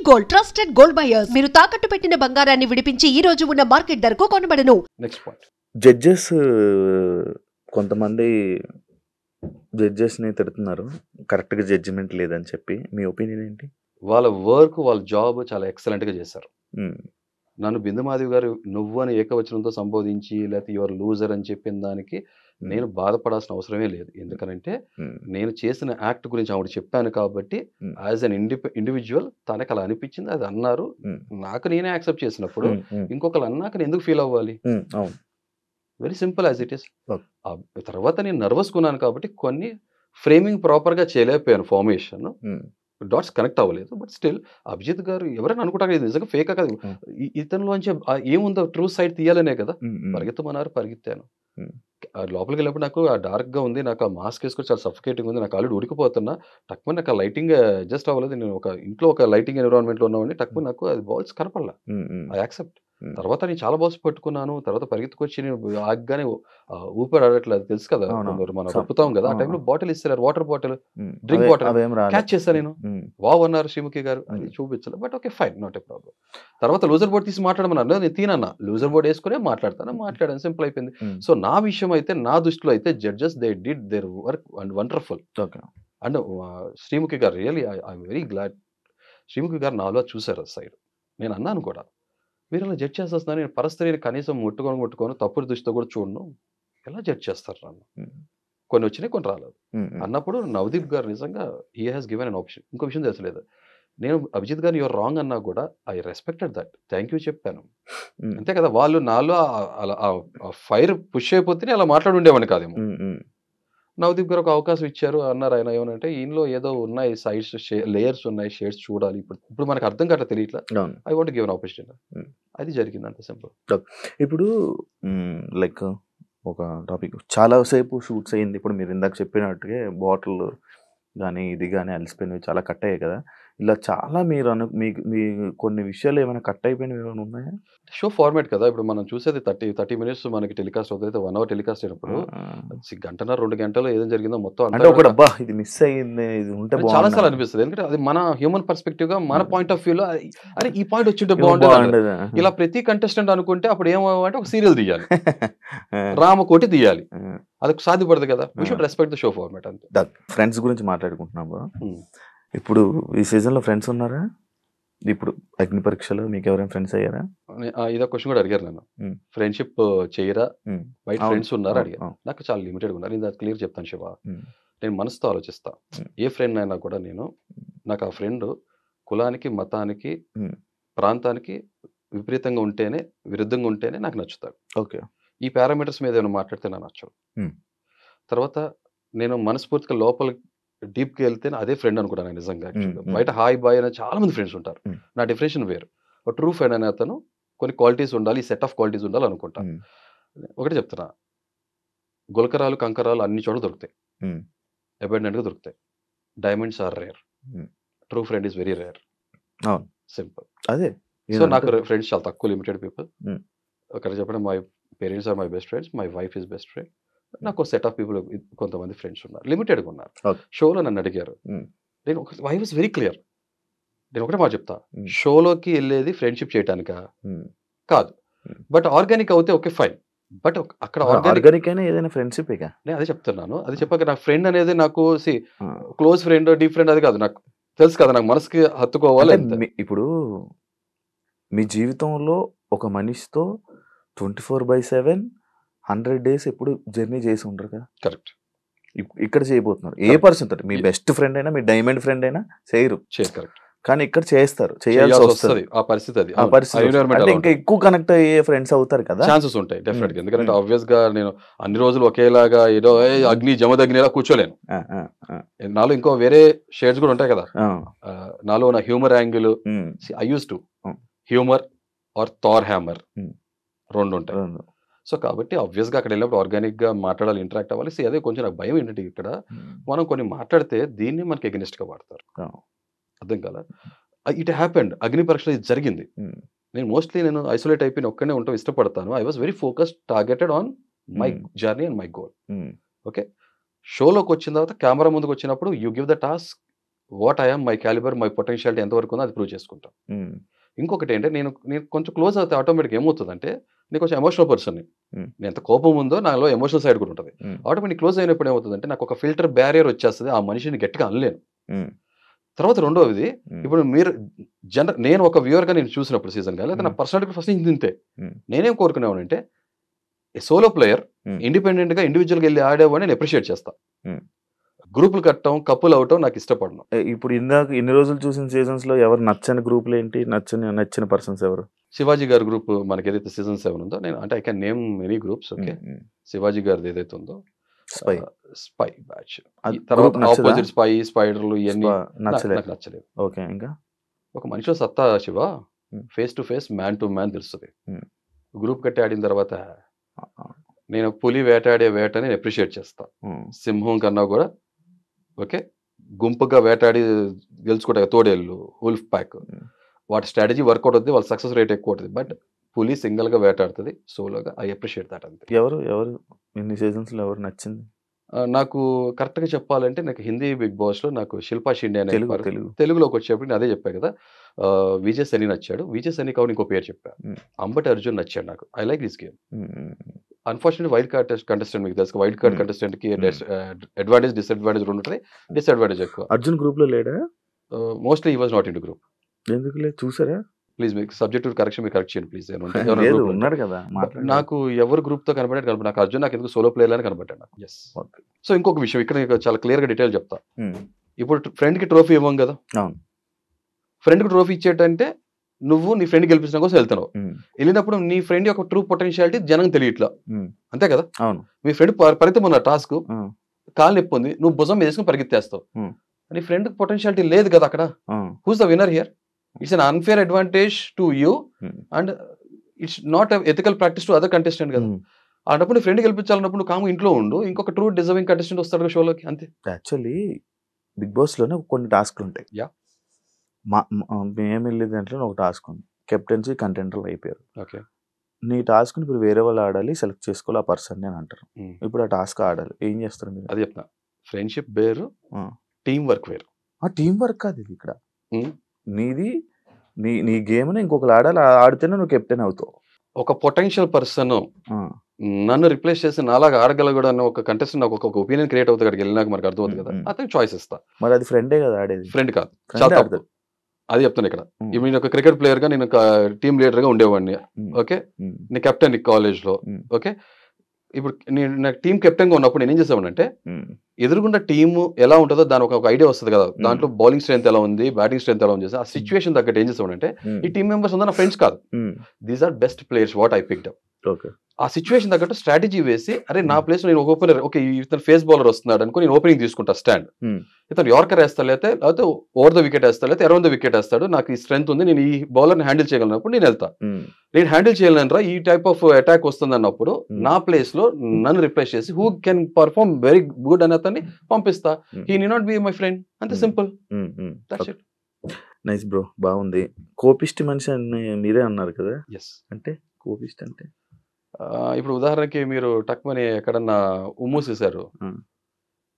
Gold trusted gold buyers. మీరు తాకట్టు పెట్టిన బంగారాన్ని విడిపించి ఈ రోజు ఉన్న మార్కెట్ ధరకు కొనబడను. నెక్స్ట్ పాయింట్, జడ్జెస్ కొంతమంది జడ్జెస్ని తిడుతున్నారు, కరెక్ట్గా జడ్జిమెంట్ లేదని చెప్పి. మీ ఒపీనియన్ ఏంటి? వాళ్ళ వర్క్ వాళ్ళ జాబ్ చాలా ఎక్సలెంట్గా చేశారు. ఉమ్, నన్ను బిందు మాధవి గారు నువ్వు అని ఏకవచనంతో సంబోధించి లేకపోతే యువర్ లూజర్ అని చెప్పిన దానికి నేను బాధపడాల్సిన అవసరమే లేదు. ఎందుకనంటే నేను చేసిన యాక్ట్ గురించి ఆవిడ చెప్పాను కాబట్టి యాజ్ అన్ ఇండివిజువల్ తనకు అలా అనిపించింది, అది అన్నారు, నాకు నేనే యాక్సెప్ట్ చేసినప్పుడు ఇంకొకరు అన్నాక నేను ఎందుకు ఫీల్ అవ్వాలి? అవును, very simple as it is. Okay. తర్వాత నేను నర్వస్ కొన్నాను కాబట్టి కొన్ని ఫ్రేమింగ్ ప్రాపర్గా చేయలేకపోయాను, ఫార్మేషన్ డాట్స్ కనెక్ట్ అవ్వలేదు. బట్ స్టిల్ అభిజిత్ గారు ఎవరైనా అనుకుంటారు ఇది నిజంగా ఫేక్ కాదు, ఇతనిలోంచి ఏముందో ట్రూ సైడ్ తీయాలనే కదా పరిగెత్తమన్నారు, పరిగెత్తాను. లోపలికి వెళ్ళినప్పుడు నాకు ఆ డార్క్గా ఉంది, నాకు ఆ మాస్క్ వేసుకొని చాలా సఫికేటింగ్ ఉంది, నాకు ఆల్రెడీ ఉడికిపోతున్నా. టక్కుమని నాకు ఆ లైటింగ్ అడ్జస్ట్ అవ్వలేదు. నేను ఒక ఇంట్లో ఒక లైటింగ్ ఎన్విరాన్మెంట్లో ఉన్నామని టక్కుమని నాకు అది బాల్స్ కనపడలా. I accept. తర్వాత నేను చాలా బాల్స్ పట్టుకున్నాను. తర్వాత పరిగెత్తుకొచ్చి నేను ఆగ్గానే ఊపిరి ఆడట్లేదు, తెలుసు కదా మనం రప్పుతాం కదా, ఆ టైంలో బాటిల్ ఇస్తారు, water bottle, drink water catch చేస్తాను నేను. వావ్ అన్నారు శ్రీముఖి గారు, అది చూపించలేదు. But okay fine, not a problem. తర్వాత లూజర్ బోర్డ్ తీసి మాట్లాడమన్నారు, నేను తీనన్నా, లూజర్ బోర్డ్ వేసుకునే మాట్లాడాను, సింపుల్ అయిపోయింది. సో నా విషయం అయితే, నా దృష్టిలో అయితే judges they did their work and wonderful. And Srimukhi garu really I'm very glad. Srimukhi garu నాలో చూసారు సైడ్. నేను అన్నాను కూడా, మీరు అలా జడ్జ్ చేసేస్తున్నారు, నేను పరస్త్రీని కనీసం ముట్టుకొని తప్పుడు దృష్టితో కూడా చూడను, ఎలా జడ్జ్ చేస్తారు నన్ను? కొన్ని వచ్చినాయి, కొన్ని రాలేదు అన్నప్పుడు నవదీప్ గారు నిజంగా he has given an option. ఇంకో విషయం తెలియలేదు, నేను అభిజిత్ గారు యువర్ రాంగ్ అన్నా కూడా I respected that, thank you చెప్పాను, అంతే కదా. వాళ్ళు నాలో ఫైర్ పుష్ అయిపోతే అలా మాట్లాడి ఉండేవాడిని కాదేమో. నవదీప్ గారు ఒక అవకాశం ఇచ్చారు, అన్నారు ఆయన ఏమనంటే ఈయనలో ఏదో ఉన్నాయి సైడ్స్, లేయర్స్ ఉన్నాయి, షేడ్స్ చూడాలి, ఇప్పుడు మనకు అర్థం కావట్లా, తెలియట్లా, I want give an opportunity. అది జరిగింది, అంత సింపుల్. ఇప్పుడు లైక్ ఒక టాపిక్ చాలా సేపు షూట్స్ అయ్యింది, ఇప్పుడు మీరు ఇందాక చెప్పినట్టుగా బాటిల్ కానీ ఇది కానీ అలసిపోయినవి చాలా కట్ అయ్యాయి కదా, ఇలా చాలా మీరు మీ కొన్ని విషయాలు ఏమైనా కట్ అయిపోయినవి ఏమైనా ఉన్నాయా? షో ఫార్మాట్ కదా, ఇప్పుడు మనం చూసేది 30 minutes మనకి టెలికాస్ట్ అవుతుంది, 1 hour టెలికాస్ట్ అయినప్పుడు గంటన్నర 2 గంటలు ఏదో జరిగిందో మొత్తం అంటే ఒకటి అబ్బా ఇది మిస్ అయ్యింది, ఇది ఉంటే చాలా సార్లు అనిపిస్తుంది. ఎందుకంటే అది మన హ్యూమన్ పర్స్పెక్టివ్ గా, మన పాయింట్ ఆఫ్ వ్యూలో అరే ఈ పాయింట్ వచ్చింటే బాగుండేది. ఇలా ప్రతి కంటెస్టెంట్ అనుకుంటే అప్పుడు ఏమంటే ఒక సీరియల్ తీయాలి, రామకోటి తీయాలి, అది సాధ్యపడదు కదా. We should respect the show format అంతే. ఫ్రెండ్స్ గురించి మాట్లాడుకుంటున్నాము, ఇప్పుడు ఈ సీజన్లో ఫ్రెండ్స్ ఉన్నారా? ఇప్పుడు అగ్ని పరీక్షలో మీకు ఎవరైనా ఫ్రెండ్స్ అయ్యారా? ఇదో క్వశ్చన్ కూడా అడిగారు నన్ను, ఫ్రెండ్షిప్ చేయరా, బయట ఫ్రెండ్స్ ఉన్నారా అడిగారు. నాకు చాలా లిమిటెడ్ ఉన్నారు, నేను అది క్లియర్ చెప్తాను శివ. నేను మనసుతో ఆలోచిస్తా, ఏ ఫ్రెండ్ అయినా కూడా నాకు ఆ ఫ్రెండ్ కులానికి, మతానికి, ప్రాంతానికి విపరీతంగా ఉంటేనే, విరుద్ధంగా ఉంటేనే నాకు నచ్చుతాడు. ఓకే, ఈ పారామీటర్స్ మీద ఏమైనా మాట్లాడితే నాకు నచ్చవు. తర్వాత నేను మనస్ఫూర్తిగా లోపలికి డీప్కి వెళ్తే అదే ఫ్రెండ్ అనుకుంటాను నిజంగా. బయట హాయ్ బాయ్ అనే చాలా మంది ఫ్రెండ్స్ ఉంటారు, నా డెఫినేషన్ వేరు. ఒక ట్రూ ఫ్రెండ్ అనే అతను కొన్ని క్వాలిటీస్ ఉండాలి, ఈ సెట్ ఆఫ్ క్వాలిటీస్ ఉండాలి అనుకుంటాను. ఒకటి చెప్తున్నా, గులకరాలు కంకరాలు అన్ని చోట్ల దొరుకుతాయి, అబాండెంట్గా దొరుకుతాయి. Diamonds are rare, true friend is very rare, simple. అదే సో నాకు ఫ్రెండ్స్ చాలా తక్కువ, లిమిటెడ్ పీపుల్. అక్కడ చెప్పడం my parents are my best friends, my wife is best friend. నాకు సెట్ ఆఫ్ పీపుల్ కొంతమంది ఫ్రెండ్స్ ఉన్నారు, లిమిటెడ్గా ఉన్నారు. షోలో నన్ను అడిగారు, నేను ఐ వాజ్ వెరీ క్లియర్, నేను ఒకటే మాట చెప్తా, షోలోకి వెళ్ళేది ఫ్రెండ్షిప్ చేయటానికా? కాదు. బట్ ఆర్గానిక్ అవుతే ఓకే ఫైన్, బట్ అక్కడ ఆర్గానిక్ అయినా ఏదైనా ఫ్రెండ్షిప్ నేను అదే చెప్తున్నాను. అది చెప్పాక నాకు ఫ్రెండ్ అనేది నాకు క్లోజ్ ఫ్రెండ్, డీప్ ఫ్రెండ్ అది కాదు, నాకు తెలుసు కదా, నాకు మనసుకి హత్తుకోవాలి. ఇప్పుడు మీ జీవితంలో ఒక మనిషితో 24/7 100 days ఎప్పుడు జర్నీ చేసి ఉండరు కదా. కరెక్ట్. ఇక్కడ చేయబోతున్నారు, ఏ పర్సన్ తోటి, మీ బెస్ట్ ఫ్రెండ్ అయినా, మీ డైమండ్ ఫ్రెండ్ అయినా చేయరు. కరెక్ట్. కానీ ఇక్కడ చేస్తారు, చేయాల్సి వస్తుంది. ఆ పరిస్థితి అంటే ఇంకా ఎక్కువ కనెక్ట్ అయ్యే ఫ్రెండ్స్ అవుతారు కదా, ఛాన్సెస్ ఉంటాయి డెఫినెట్ గా. ఎందుకంటే ఆబ్వియస్ గా నేను అన్ని రోజులు ఒకేలాగా ఏదో అగ్ని జమదగ్నిలా కూర్చోలేను. నాలో ఇంకో వేరే షేడ్స్ కూడా ఉంటాయి కదా. నాలో నా humour angle, I use to humour or that hammer రెండు ఉంటాయి. సో కాబట్టి ఆబ్వియస్గా అక్కడ వెళ్ళినప్పుడు ఆర్గానిక్గా మాట్లాడాలి, ఇంటరాక్ట్ అవ్వాలి. అదే కొంచెం నాకు భయం ఏంటంటే, ఇక్కడ మనం కొన్ని మాట్లాడితే దీన్ని మనకి ఎగనిస్ట్గా వాడతారు, అర్థం కదా. ఇట్ హ్యాపెండ్, అగ్ని పరీక్షలో ఇది జరిగింది. నేను మోస్ట్లీ ఐసోలేట్ అయిపోయి ఒక్కనే ఉంటాం ఇష్టపడతాను. I was very focused, targeted on my journey and my goal. Okay, షోలోకి వచ్చిన తర్వాత కెమెరా ముందుకు వచ్చినప్పుడు you give the task what I'm, my calibre, my potentiality ఎంతవరకు ఉందో అది ప్రూవ్ చేసుకుంటాను. ఇంకొకటి ఏంటంటే నేను కొంచెం క్లోజ్ అవుతే ఆటోమేటిక్ ఏమవుతుందంటే నేను కొంచెం ఎమోషనల్ పర్సన్ని. నేను ఎంత కోపం ఉందో నాలో ఎమోషనల్ సైడ్ కూడా ఉంటుంది. ఆటోమేటిక్ క్లోజ్ అయినప్పుడు ఏమవుతుందంటే నాకు ఒక ఫిల్టర్ బ్యారియర్ వచ్చేస్తుంది, ఆ మనిషిని గట్టిగా అనలేను. తర్వాత రెండోది, ఇప్పుడు మీరు నేను ఒక వ్యూవర్గా నేను చూసినప్పుడు సీజన్గా లేదా నా పర్సనాలిటీ ఫస్ట్ నుంచి తింటే నేనేం కోరుకునేవాడు అంటే సోలో ప్లేయర్ ఇండిపెండెంట్గా ఇండివిజువల్గా వెళ్ళి ఆడేవాడిని నేను అప్రిషియేట్ చేస్తా. గ్రూపులు కట్టడం, కప్పులు అవటం నాకు ఇష్టపడను. ఇప్పుడు ఇందాక ఇన్ని రోజులు చూసిన సీజన్స్ లో ఎవరు నచ్చని గ్రూపులు ఏంటి, నచ్చిన పర్సన్స్ ఎవరు? శివాజీ గారి గ్రూప్ మనకి ఏదైతే సీజన్ 7 ఉందో, నేను అంటే I can name many groups. Okay, Shivaji గారిది ఏదైతే ఉందో స్పై బ్యాచ్, తర్వాత ఆపోజిట్ స్పైడర్లు ఇవన్నీ నాకు నచ్చలేదు. ఓకే, ఇంకా ఒక మనిషి సత్తా Shiva face to face, man to man తెలుస్తుంది. గ్రూప్ కట్టి ఆడిన తర్వాత నేను పులి వేటాడే వేటని నేను అప్రిషియేట్ చేస్తా. సింహం కన్నా కూడా ఓకే గుంపుగా వేటాడి గెలుచుకుంటాయి తోడేళ్ళు, ఉల్ఫ్ ప్యాక్, వాటి స్ట్రాటజీ వర్కౌట్ అవుతుంది, వాళ్ళ సక్సెస్ రేట్ ఎక్కువ అవుతుంది. బట్ పులి సింగిల్ గా వేటాడుతుంది, సోలోగా. I appreciate that. అంతే. ఎవరు ఇన్ని సీజన్స్ లో ఎవరు నచ్చింది నాకు? కరెక్ట్ గా చెప్పాలంటే నాకు హిందీ బిగ్ బాస్ లో నాకు శిల్పా షిండే అనే తెలుగులోకి వచ్చేప్పుడు నేను అదే చెప్పా కదా, విజయ్ సని నచ్చాడు. విజయ్ సని కావాలి ఇంకో పేరు చెప్పా, అంబటి అర్జున్ నచ్చాడు నాకు. I like this game. Unfortunate wild card contestant, మీకు తెలుసు వైల్డ్ కార్డ్ కంటెస్టెంట్ కి అడ్వాంటేజ్ డిసడ్వాంటేజ్ రెండు ఉంటుంది. డిసడ్వాంటేజ్ ఎక్కువ. అర్జున్ గ్రూప్ లో లేడా? Mostly he was not in to group. ఎందుకు లేదు చూసారా? ప్లీజ్ మీకు సబ్జెక్టివ్ కరెక్షన్ మీరు కరెక్ట్ చేయండి ప్లీజ్. ఉన్నాడు కదా, నాకు ఎవరు గ్రూప్ తో కనబడ్డాడు నాకు అర్జున్, నాకు ఎందుకు సోలో ప్లేయర్ అని కనబడ్డాడు నాకు. ఎస్. సో ఇంకొక విషయం ఇక్కడ చాలా క్లియర్ గా డీటెయిల్ చెప్తా. ఇప్పుడు ఫ్రెండ్ కి ట్రోఫీ ఇవ్వం కదా, ఫ్రెండ్ కి ట్రోఫీ ఇచ్చేటంటే నువ్వు నీ ఫ్రెండ్ గెలిపించడం కోసం వెళ్తున్నావు. వెళ్ళినప్పుడు నీ ఫ్రెండ్ యొక్క ట్రూ పొటెన్షియాలిటీ జనం తెలియట్లా, అంతే కదా. మీ ఫ్రెండ్ పరితం ఉన్న టాస్క్, కాలు నొప్పి ఉంది, నువ్వు భుజం వేసుకుని పరిగెత్తేస్తావు. నీ ఫ్రెండ్ పొటెన్షియాలిటీ లేదు కదా అక్కడ. Who's the winner here? It's an unfair advantage to you and it's not an ethical practice to other contestant కదా. అన్నప్పుడు నీ ఫ్రెండ్ గెలిపించాలన్నప్పుడు నువ్వు కాము ఇంట్లో ఉండు, ఇంకొక ట్రూ డిజర్వింగ్ కంటెస్టెంట్ వస్తాడు షోలోకి, అంతే. యాక్చువల్లీ బిగ్ బాస్ లోనే కొన్ని టాస్క్లు ఉంటాయి. మేము వెళ్ళే దాంట్లో ఒక టాస్క్ ఉంది, కెప్టెన్సీ కంటెంటర్లు అయిపోయారు. ఓకే, నీ టాస్క్ ఇప్పుడు వేరే వాళ్ళు ఆడాలి, సెలెక్ట్ చేసుకోవాలి ఆ పర్సన్ అని అంటారు. ఇప్పుడు ఆ టాస్క్ ఆడాలి, ఏం చేస్తారు మీరు? అది చెప్తా. ఫ్రెండ్షిప్ వేరు, టీం వర్క్ వేరు. ఆ టీం వర్క్ కాదు ఇది. ఇక్కడ నీది నీ గేమ్ ని ఇంకొకరు ఆడాలి, ఆడితేనే నువ్వు కెప్టెన్ అవుతావు. ఒక పొటెన్షియల్ పర్సన్ నన్ను రిప్లేస్ చేసి నాలాగా ఆడగలగడు అన్న ఒక కంటెస్టెంట్ నాకు ఒక ఒపీనియన్ క్రియేట్ అవుతుంది. అక్కడికి వెళ్ళినాక మనకు అర్థమవుతుంది కదా, అతనికి చాయిస్ ఇస్తా. మరి అది ఫ్రెండే కదా ఆడేది? ఫ్రెండ్ కాదు, చాలా తప్పు. అది చెప్తాను ఇక్కడ. నేను ఒక క్రికెట్ ప్లేయర్ గా, నేను ఒక టీమ్ లీడర్ గా ఉండేవాడిని. ఓకే, నేను కెప్టెన్ కాలేజ్ లో. ఓకే, ఇప్పుడు నేను నాకు టీం కెప్టెన్ గా ఉన్నప్పుడు నేను ఏం చేసామంటే, ఎదురుగుండా టీము ఎలా ఉంటుందో దాని ఒక ఐడియా వస్తుంది కదా, దాంట్లో బౌలింగ్ స్ట్రెంత్ ఎలా ఉంది, బ్యాటింగ్ స్ట్రెంత్ ఎలా ఉంది, ఆ సిచ్యువేషన్ తగ్గట్టు ఏం చేసామంటే, ఈ టీం మెంబర్స్ ఉందా నా ఫ్రెండ్స్ కాదు, these are best players what I picked up. ఆ సిచ్యువేషన్ తగ్గట్టు స్ట్రాటజీ వేసి, అరే నా ప్లేస్ లో నేను ఒక ఓపెనర్, ఓకే ఇతను ఫేస్ బౌలర్ వస్తున్నాడు అనుకో, నేను ఓపెనింగ్ తీసుకుంటా స్టాండ్. ఇతను యార్కర్ వేస్తా, లేకపోతే ఓవర్ ద వికెట్ వేస్తా, లేకపోతే అరౌండ్ ద వికెట్ వేస్తాడు, నాకు ఈ స్ట్రెంత్ ఉంది, నేను ఈ బౌలర్ని హ్యాండిల్ చేయగలిగినప్పుడు నేను వెళ్తా. నేను హ్యాండిల్ చేయలేనరా ఈ టైప్ ఆఫ్ అటాక్ వస్తుంది అన్నప్పుడు నా ప్లేస్ లో నన్ను రిప్లేస్ చేసి who can perform very good అని అతన్ని పంపిస్తా. He need not be my friend, అంతే సింపుల్. నైస్ బ్రో, బాగుంది. కోపిష్టి మనిషి అని మీరే అన్నారు కదా. ఎస్. అంటే కోపిష్టి అంటే ఇప్పుడు ఉదాహరణకి మీరు టక్మని ఎక్కడన్నా ఉమ్మూసేశారు,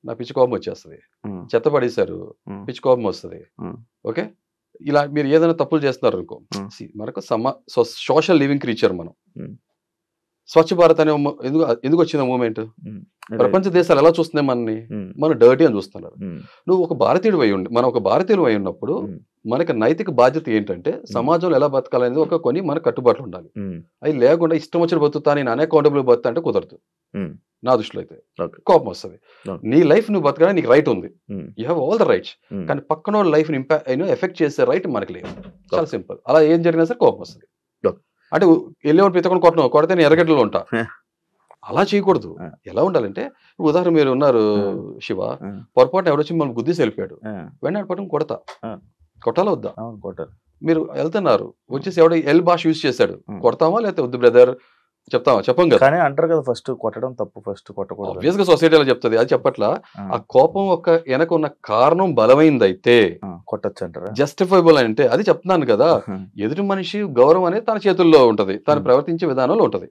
నా పిచ్చి కోపం వచ్చేస్తుంది. చెత్త పడేశారు, పిచ్చి కోపం వస్తుంది. ఓకే, ఇలా మీరు ఏదైనా తప్పులు చేస్తున్నారు అనుకో, మనకు సోషల్ లివింగ్ క్రీచర్ మనం. స్వచ్ఛ భారత్ అనే ఎందుకు వచ్చిన మూమెంట్? ప్రపంచ దేశాలు ఎలా చూస్తున్నాయి మనని? మనం డర్టీ అని చూస్తున్నారు. నువ్వు ఒక భారతీయుడు అయి ఉండి, మనం ఒక భారతీయుడు అయి ఉన్నప్పుడు మనకి నైతిక బాధ్యత ఏంటంటే సమాజంలో ఎలా బతకాలనేది ఒక కొన్ని మనకు కట్టుబాట్లు ఉండాలి. అవి లేకుండా ఇష్టం వచ్చిన బతుకుతా, నేను అన్అకౌంటబుల్ బతుకుతా అంటే కుదరదు. నా దృష్టిలో అయితే కోపం వస్తుంది. నీ లైఫ్ నువ్వు బతకడానికి నీకు రైట్ ఉంది, you have all the rights. కానీ పక్కన లైఫ్ ఎఫెక్ట్ చేసే రైట్ మనకి లేదు. చాలా సింపుల్. అలా ఏం జరిగినా సరే కోపం వస్తుంది. అంటే వెళ్ళేవాడు పితకొని కొడితే నేను ఎర్రగడ్డలో ఉంటా, అలా చేయకూడదు. ఎలా ఉండాలంటే, ఉదాహరణ మీరు ఉన్నారు శివ, పొరపాటున ఎవడొచ్చి మనం గుద్దేసి వెళ్ళిపోయాడు, వెంటనే పట్టుకుని కొడతా. కొట్టాలా వద్దా? కొట్టాలి. మీరు వెళ్తున్నారు, వచ్చేసి ఎవడో ఎల్ భాష యూజ్ చేశాడు, కొడతామా లేకపోతే వద్దు బ్రదర్ చెప్పం కదా. కానీ అంటారు కదా ఫస్ట్ కొట్టడం తప్పు, ఫస్ట్ కొట్టకూడదు. ఆబ్వియస్ గా సొసైటీ అలా చెప్తుంది, అది చెప్పట్లా. ఆ కోపం వెనక ఉన్న కారణం బలమైందైతే కొట్టచ్చు అంటారా, జస్టిఫైబుల్ అంటే అది చెప్తున్నాను కదా. ఎదుటి మనిషి గౌరవం అనేది తన చేతుల్లో ఉంటది, తను ప్రవర్తించే విధానంలో ఉంటది.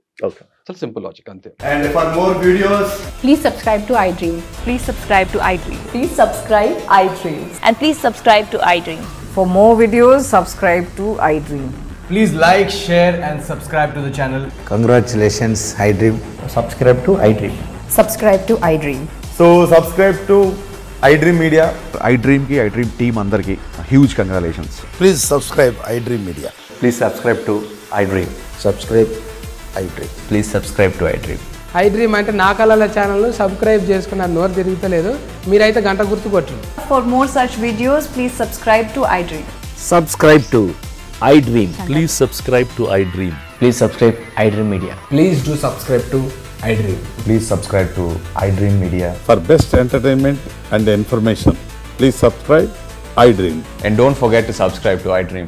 చాలా సింపుల్ లాజిక్ అంతే. And for more videos, please subscribe to iDream. Please subscribe to iDream. Please subscribe iDream. And please subscribe to iDream. For more videos, subscribe to iDream. please like, share and subscribe to the channel. Congratulations, iDream. Subscribe to iDream. Subscribe to iDream. So subscribe to iDream Media. iDream ki iDream team andarki huge congratulations. Please subscribe iDream Media. Please subscribe to iDream. Subscribe iDream. Please subscribe to iDream. iDream అంటే నా కళల channel subscribe చేసుకున్న నోరు తిరుగుతలేదు, మీరైతే గంట గుర్తు కొట్టండి. For more such videos, please subscribe to iDream. Subscribe to iDream. Please subscribe to iDream. Please subscribe iDream Media. Please do subscribe to iDream. Please subscribe to iDream Media. For best entertainment and information, please subscribe iDream. And don't forget to subscribe to iDream.